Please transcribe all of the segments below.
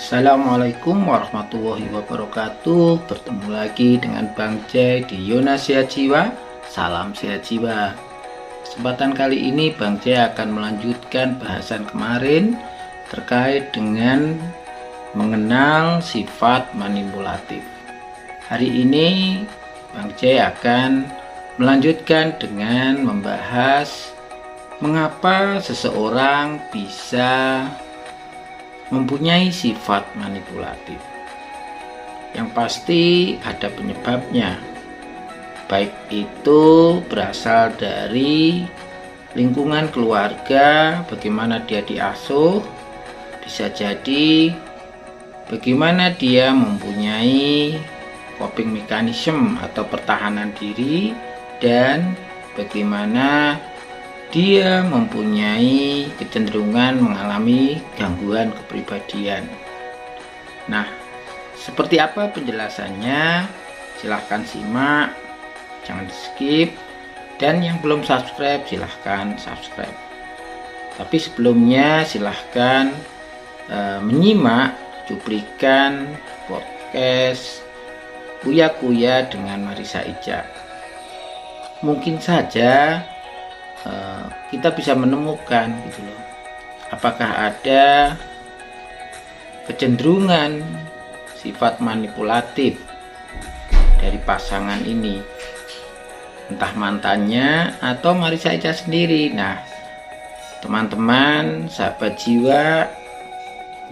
Assalamualaikum warahmatullahi wabarakatuh. Bertemu lagi dengan Bang Jai di Yona Sehat Jiwa. Salam sehat jiwa. Kesempatan kali ini Bang Jai akan melanjutkan bahasan kemarin terkait dengan mengenal sifat manipulatif. Hari ini Bang Jai akan melanjutkan dengan membahas mengapa seseorang bisa mempunyai sifat manipulatif. Yang pasti ada penyebabnya, baik itu berasal dari lingkungan keluarga, bagaimana dia diasuh, bisa jadi bagaimana dia mempunyai coping mechanism atau pertahanan diri, dan bagaimana dia mempunyai kecenderungan mengalami gangguan kepribadian. Nah, seperti apa penjelasannya? Silahkan simak, jangan di skip, dan yang belum subscribe silahkan subscribe. Tapi sebelumnya silahkan menyimak cuplikan podcast Uya Kuya dengan Marissa Ica. Mungkin saja kita bisa menemukan gitu loh, apakah ada kecenderungan sifat manipulatif dari pasangan ini, entah mantannya atau Marissa Ica sendiri. Nah, teman-teman sahabat jiwa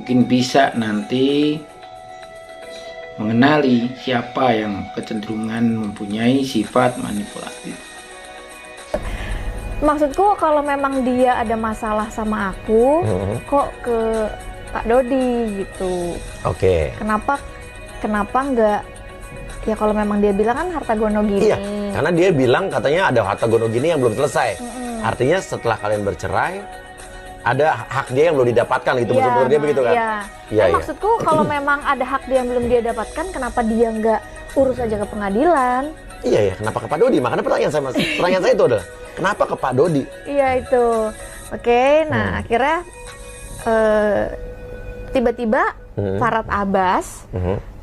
mungkin bisa nanti mengenali siapa yang kecenderungan mempunyai sifat manipulatif. Maksudku kalau memang dia ada masalah sama aku, kok ke Pak Dodi gitu. Oke. Kenapa enggak? Ya kalau memang dia bilang kan harta gono gini. Iya, karena dia bilang katanya ada harta gono gini yang belum selesai. Artinya setelah kalian bercerai, ada hak dia yang belum didapatkan gitu. Ya, menurut dia begitu kan? Iya. Iya, iya. Maksudku kalau memang ada hak dia yang belum dia dapatkan, kenapa dia nggak urus aja ke pengadilan? Iya, ya. Kenapa ke Pak Dodi? Makanya pertanyaan saya itu adalah, kenapa ke Pak Dodi? Iya itu. Oke, nah akhirnya tiba-tiba Farhad Abbas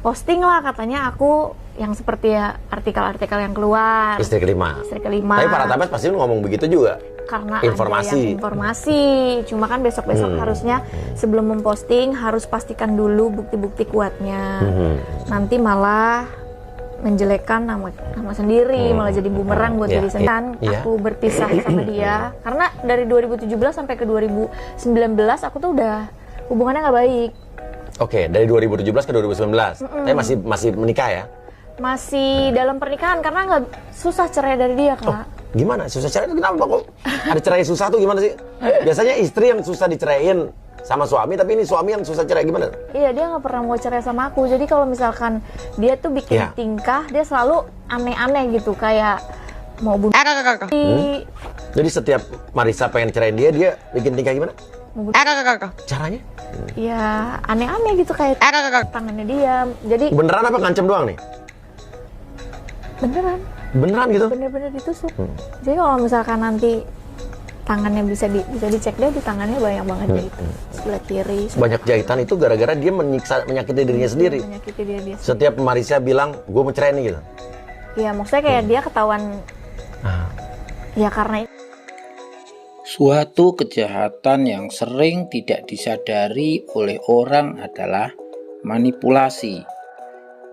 posting lah, katanya aku yang seperti ya artikel-artikel yang keluar. Istri kelima. Tapi Farhad Abbas pasti ngomong begitu juga. Karena informasi. ada yang informasi. Cuma kan besok-besok harusnya sebelum memposting harus pastikan dulu bukti-bukti kuatnya. Nanti malah menjelekkan nama sendiri, malah jadi bumerang buat diri sendiri. Aku berpisah sama dia karena dari 2017 sampai ke 2019 aku tuh udah hubungannya nggak baik. Oke, dari 2017 ke 2019. Tapi masih menikah ya? Masih dalam pernikahan karena nggak susah cerai dari dia, Kak. Oh, gimana? Susah cerai itu kenapa kok? Ada cerai susah tuh gimana sih? Biasanya istri yang susah diceraiin sama suami, tapi ini suami yang susah cerai, gimana? Iya, dia nggak pernah mau cerai sama aku. Jadi kalau misalkan dia tuh bikin tingkah, dia selalu aneh-aneh gitu, kayak mau bunuh. Jadi setiap Marissa pengen cerain dia bikin tingkah gimana? Caranya? Iya, aneh-aneh gitu, kayak tangannya dia. Jadi beneran apa ngancem doang nih? Beneran gitu? Bener-bener ditusuk. Jadi kalau misalkan nanti tangannya bisa dicek deh, di tangannya banyak banget jahitan sebelah kiri. Banyak jahitan itu gara-gara dia menyakiti dirinya sendiri. Menyakiti diri dia sendiri. Setiap Marissa bilang, gue mau cerai nih gitu. Iya, maksudnya kayak dia ketahuan. Ya karena Suatu kejahatan yang sering tidak disadari oleh orang adalah manipulasi.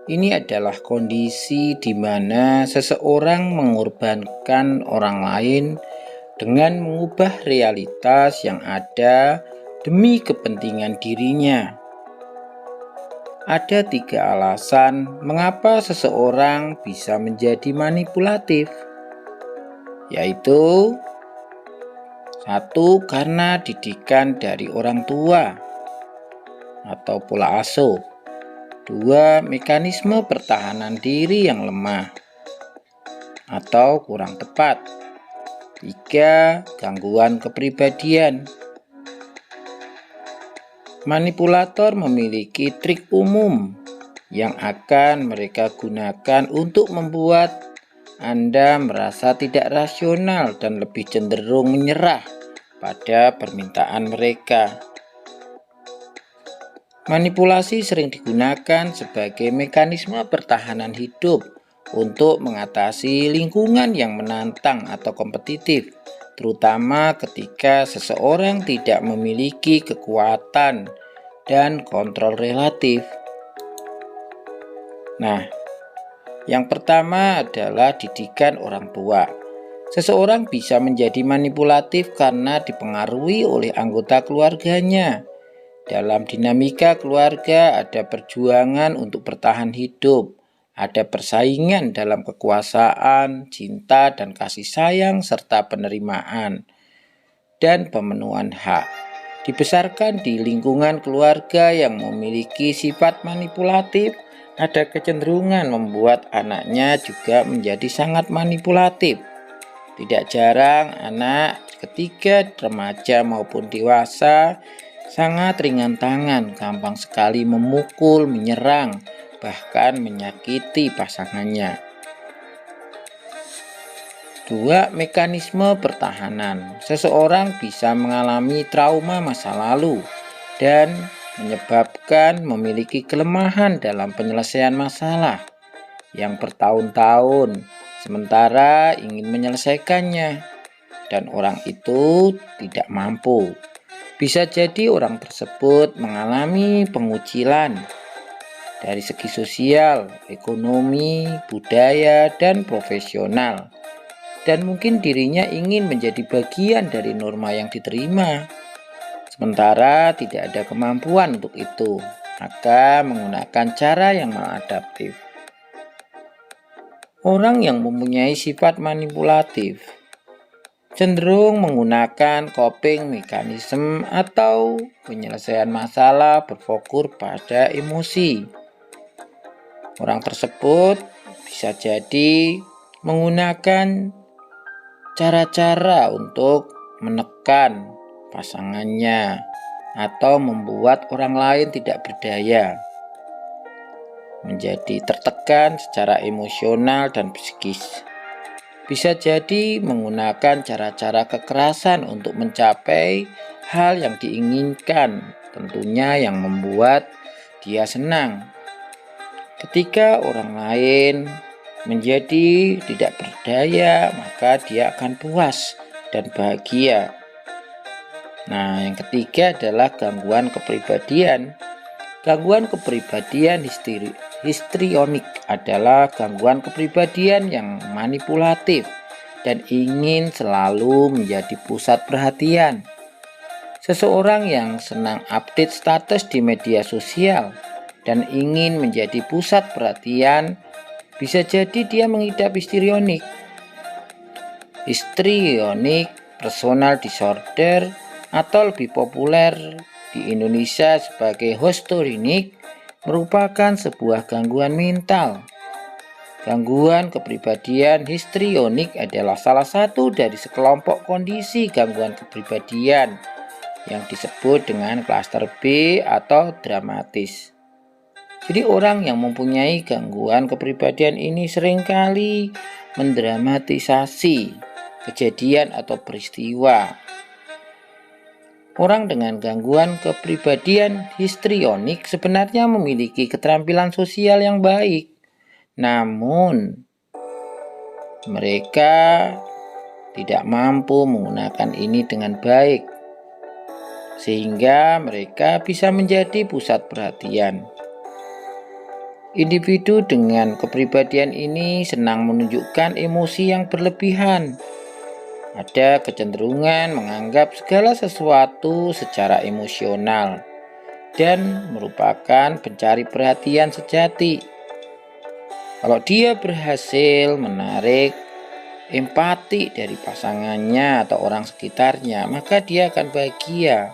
Ini adalah kondisi di mana seseorang mengorbankan orang lain dengan mengubah realitas yang ada demi kepentingan dirinya. Ada 3 alasan mengapa seseorang bisa menjadi manipulatif, yaitu 1. Karena didikan dari orang tua atau pola asuh. 2. Mekanisme pertahanan diri yang lemah atau kurang tepat. 3. Gangguan kepribadian. Manipulator memiliki trik umum yang akan mereka gunakan untuk membuat Anda merasa tidak rasional dan lebih cenderung menyerah pada permintaan mereka. Manipulasi sering digunakan sebagai mekanisme pertahanan hidup untuk mengatasi lingkungan yang menantang atau kompetitif, terutama ketika seseorang tidak memiliki kekuatan dan kontrol relatif. Nah, yang pertama adalah didikan orang tua. Seseorang bisa menjadi manipulatif karena dipengaruhi oleh anggota keluarganya. Dalam dinamika keluarga ada perjuangan untuk bertahan hidup, ada persaingan dalam kekuasaan, cinta dan kasih sayang serta penerimaan dan pemenuhan hak. Dibesarkan di lingkungan keluarga yang memiliki sifat manipulatif, ada kecenderungan membuat anaknya juga menjadi sangat manipulatif. Tidak jarang anak ketika remaja maupun dewasa sangat ringan tangan, gampang sekali memukul, menyerang, bahkan menyakiti pasangannya. 2. Mekanisme pertahanan. Seseorang bisa mengalami trauma masa lalu dan menyebabkan memiliki kelemahan dalam penyelesaian masalah yang bertahun-tahun, sementara ingin menyelesaikannya, dan orang itu tidak mampu. Bisa jadi orang tersebut mengalami pengucilan dari segi sosial, ekonomi, budaya, dan profesional. Dan mungkin dirinya ingin menjadi bagian dari norma yang diterima, sementara tidak ada kemampuan untuk itu, maka menggunakan cara yang maladaptif. Orang yang mempunyai sifat manipulatif cenderung menggunakan coping mechanism atau penyelesaian masalah berfokus pada emosi. Orang tersebut bisa jadi menggunakan cara-cara untuk menekan pasangannya atau membuat orang lain tidak berdaya, menjadi tertekan secara emosional dan psikis. Bisa jadi menggunakan cara-cara kekerasan untuk mencapai hal yang diinginkan, tentunya yang membuat dia senang. Ketika orang lain menjadi tidak berdaya, maka dia akan puas dan bahagia. Nah, yang ketiga adalah gangguan kepribadian. Gangguan kepribadian histrionik adalah gangguan kepribadian yang manipulatif dan ingin selalu menjadi pusat perhatian. Seseorang yang senang update status di media sosial dan ingin menjadi pusat perhatian, bisa jadi dia mengidap histrionik. Histrionic personal disorder atau lebih populer di Indonesia sebagai histrionik merupakan sebuah gangguan mental. Gangguan kepribadian histrionik adalah salah satu dari sekelompok kondisi gangguan kepribadian yang disebut dengan klaster B atau dramatis. Jadi orang yang mempunyai gangguan kepribadian ini seringkali mendramatisasi kejadian atau peristiwa. Orang dengan gangguan kepribadian histrionik sebenarnya memiliki keterampilan sosial yang baik, namun mereka tidak mampu menggunakan ini dengan baik, sehingga mereka bisa menjadi pusat perhatian. Individu dengan kepribadian ini senang menunjukkan emosi yang berlebihan. Ada kecenderungan menganggap segala sesuatu secara emosional dan merupakan pencari perhatian sejati. Kalau dia berhasil menarik empati dari pasangannya atau orang sekitarnya, maka dia akan bahagia.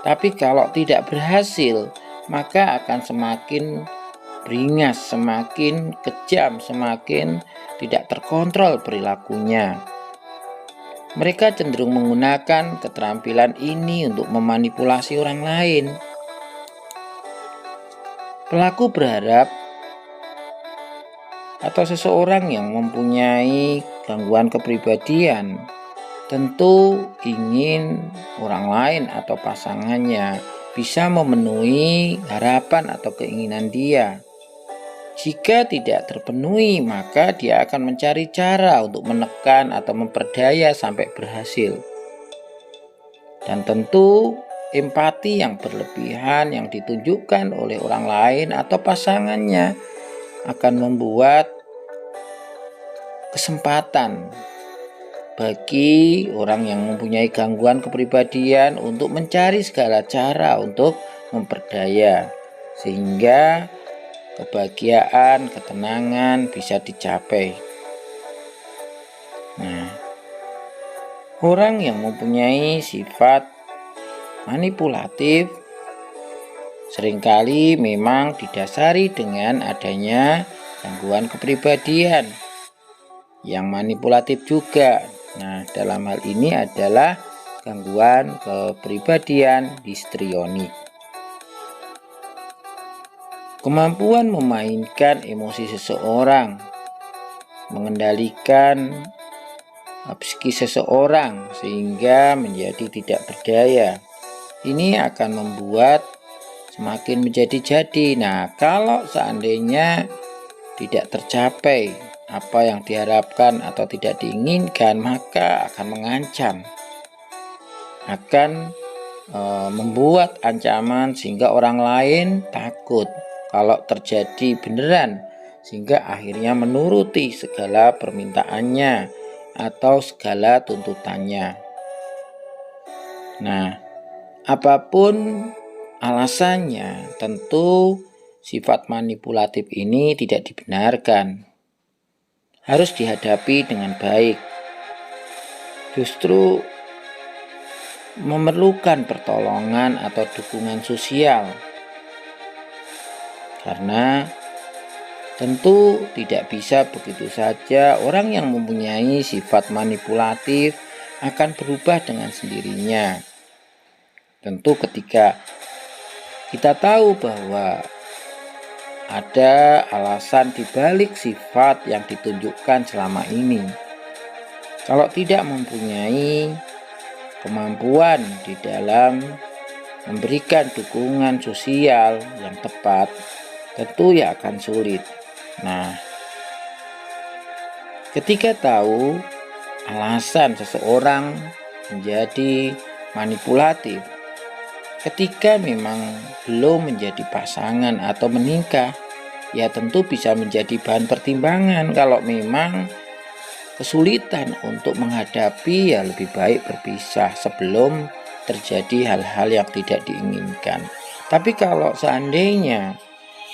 Tapi kalau tidak berhasil, maka akan semakin beringas, semakin kejam, semakin tidak terkontrol perilakunya. Mereka cenderung menggunakan keterampilan ini untuk memanipulasi orang lain. Pelaku berharap atau seseorang yang mempunyai gangguan kepribadian tentu ingin orang lain atau pasangannya bisa memenuhi harapan atau keinginan dia. Jika tidak terpenuhi, maka dia akan mencari cara untuk menekan atau memperdaya sampai berhasil. Dan tentu empati yang berlebihan yang ditunjukkan oleh orang lain atau pasangannya akan membuat kesempatan bagi orang yang mempunyai gangguan kepribadian untuk mencari segala cara untuk memperdaya, sehingga kebahagiaan, ketenangan bisa dicapai. Nah, orang yang mempunyai sifat manipulatif seringkali memang didasari dengan adanya gangguan kepribadian yang manipulatif juga. Nah, dalam hal ini adalah gangguan kepribadian histrionik. Kemampuan memainkan emosi seseorang, mengendalikan psikis seseorang sehingga menjadi tidak berdaya, ini akan membuat semakin menjadi-jadi. Nah, kalau seandainya tidak tercapai apa yang diharapkan atau tidak diinginkan, maka akan mengancam, akan membuat ancaman sehingga orang lain takut kalau terjadi beneran, sehingga akhirnya menuruti segala permintaannya atau segala tuntutannya. Nah, apapun alasannya, tentu sifat manipulatif ini tidak dibenarkan, harus dihadapi dengan baik. Justru memerlukan pertolongan atau dukungan sosial, karena tentu tidak bisa begitu saja orang yang mempunyai sifat manipulatif akan berubah dengan sendirinya. Tentu ketika kita tahu bahwa ada alasan dibalik sifat yang ditunjukkan selama ini. Kalau tidak mempunyai kemampuan di dalam memberikan dukungan sosial yang tepat, tentu ya akan sulit. Nah, ketika tahu alasan seseorang menjadi manipulatif, ketika memang belum menjadi pasangan atau menikah, ya tentu bisa menjadi bahan pertimbangan. Kalau memang kesulitan untuk menghadapi, ya lebih baik berpisah sebelum terjadi hal-hal yang tidak diinginkan. Tapi kalau seandainya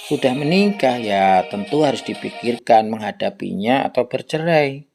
sudah menikah, ya tentu harus dipikirkan menghadapinya atau bercerai.